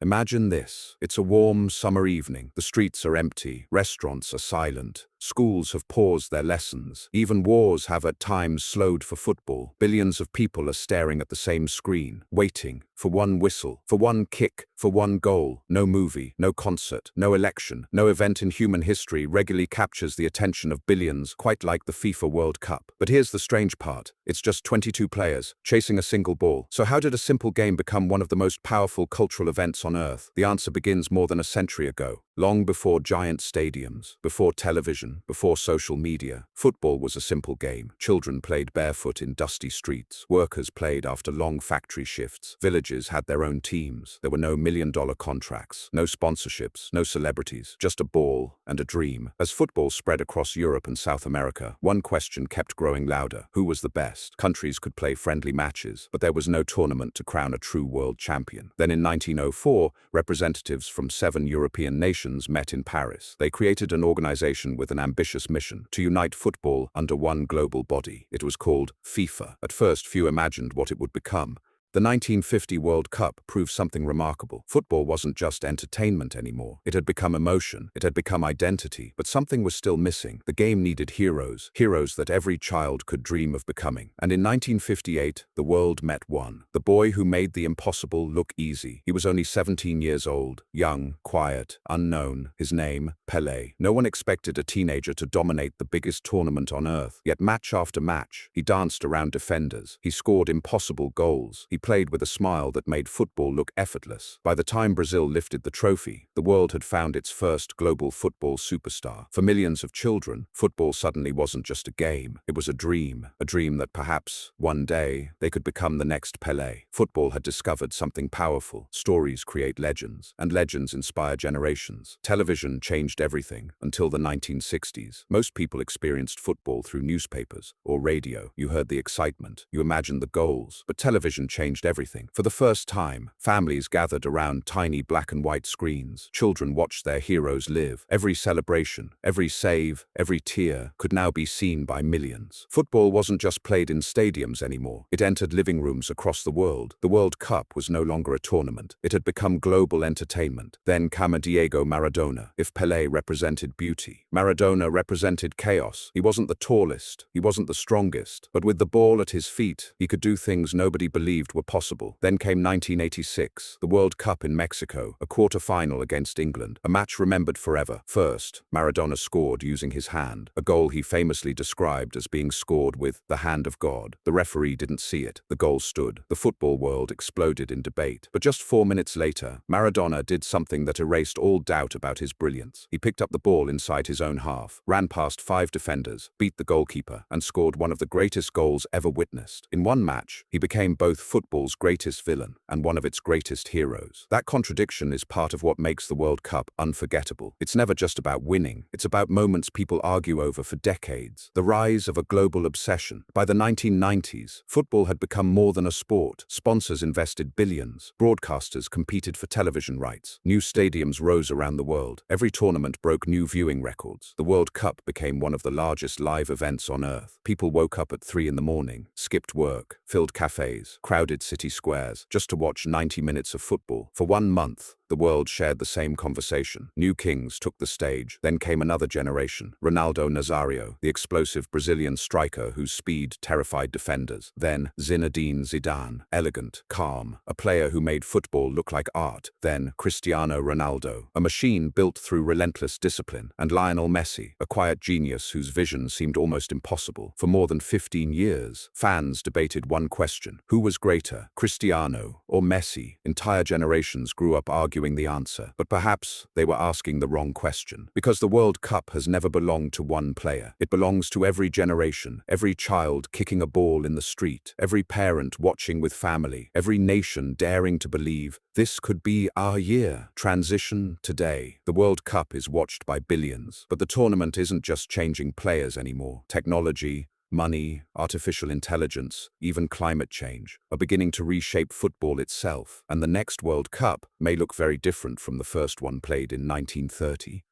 Imagine this. It's a warm summer evening. The streets are empty. Restaurants are silent. Schools have paused their lessons. Even wars have at times slowed for football. Billions of people are staring at the same screen, waiting for one whistle, for one kick, for one goal. No movie, no concert, no election, no event in human history regularly captures the attention of billions, quite like the FIFA World Cup. But here's the strange part. It's just 22 players, chasing a single ball. So how did a simple game become one of the most powerful cultural events on Earth? The answer begins more than a century ago. Long before giant stadiums, before television, before social media, football was a simple game. Children played barefoot in dusty streets. Workers played after long factory shifts. Villages had their own teams. There were no million-dollar contracts, no sponsorships, no celebrities, just a ball and a dream. As football spread across Europe and South America, one question kept growing louder. Who was the best? Countries could play friendly matches, but there was no tournament to crown a true world champion. Then in 1904, representatives from 7 European nations met in Paris. They created an organization with an ambitious mission to unite football under one global body. It was called FIFA. At first, few imagined what it would become. The 1950 World Cup proved something remarkable. Football wasn't just entertainment anymore. It had become emotion. It had become identity. But something was still missing. The game needed heroes. Heroes that every child could dream of becoming. And in 1958, the world met one. The boy who made the impossible look easy. He was only 17 years old. Young, quiet, unknown. His name, Pelé. No one expected a teenager to dominate the biggest tournament on Earth. Yet match after match, he danced around defenders. He scored impossible goals. He played with a smile that made football look effortless. By the time Brazil lifted the trophy, the world had found its first global football superstar. For millions of children, football suddenly wasn't just a game. It was a dream that perhaps, one day, they could become the next Pelé. Football had discovered something powerful. Stories create legends, and legends inspire generations. Television changed everything until the 1960s. Most people experienced football through newspapers or radio. You heard the excitement, you imagined the goals, but television changed everything. For the first time, families gathered around tiny black and white screens. Children watched their heroes live. Every celebration, every save, every tear could now be seen by millions. Football wasn't just played in stadiums anymore. It entered living rooms across the world. The World Cup was no longer a tournament. It had become global entertainment. Then came Diego Maradona. If Pelé represented beauty, Maradona represented chaos. He wasn't the tallest. He wasn't the strongest. But with the ball at his feet, he could do things nobody believed were possible. Then came 1986, the World Cup in Mexico, a quarter-final against England, a match remembered forever. First, Maradona scored using his hand, a goal he famously described as being scored with the hand of God. The referee didn't see it. The goal stood. The football world exploded in debate. But just 4 minutes later, Maradona did something that erased all doubt about his brilliance. He picked up the ball inside his own half, ran past 5 defenders, beat the goalkeeper, and scored one of the greatest goals ever witnessed. In one match, he became both football's greatest villain and one of its greatest heroes. That contradiction is part of what makes the World Cup unforgettable. It's never just about winning. It's about moments people argue over for decades. The rise of a global obsession. By the 1990s, football had become more than a sport. Sponsors invested billions. Broadcasters competed for television rights. New stadiums rose around the world. Every tournament broke new viewing records. The World Cup became one of the largest live events on Earth. People woke up at 3 in the morning, skipped work, filled cafes, crowded city squares, just to watch 90 minutes of football. For 1 month, the world shared the same conversation. New kings took the stage. Then came another generation. Ronaldo Nazario, the explosive Brazilian striker whose speed terrified defenders. Then Zinedine Zidane, elegant, calm, a player who made football look like art. Then Cristiano Ronaldo, a machine built through relentless discipline. And Lionel Messi, a quiet genius whose vision seemed almost impossible. For more than 15 years, fans debated one question: who was greater, Cristiano or Messi? Entire generations grew up arguing the answer, but perhaps they were asking the wrong question. Because the World Cup has never belonged to one player. It belongs to every generation, every child kicking a ball in the street, every parent watching with family, every nation daring to believe this could be our year. Transition today. The World Cup is watched by billions, but the tournament isn't just changing players anymore. Technology, money, artificial intelligence, even climate change are beginning to reshape football itself, and the next World Cup may look very different from the first one played in 1930.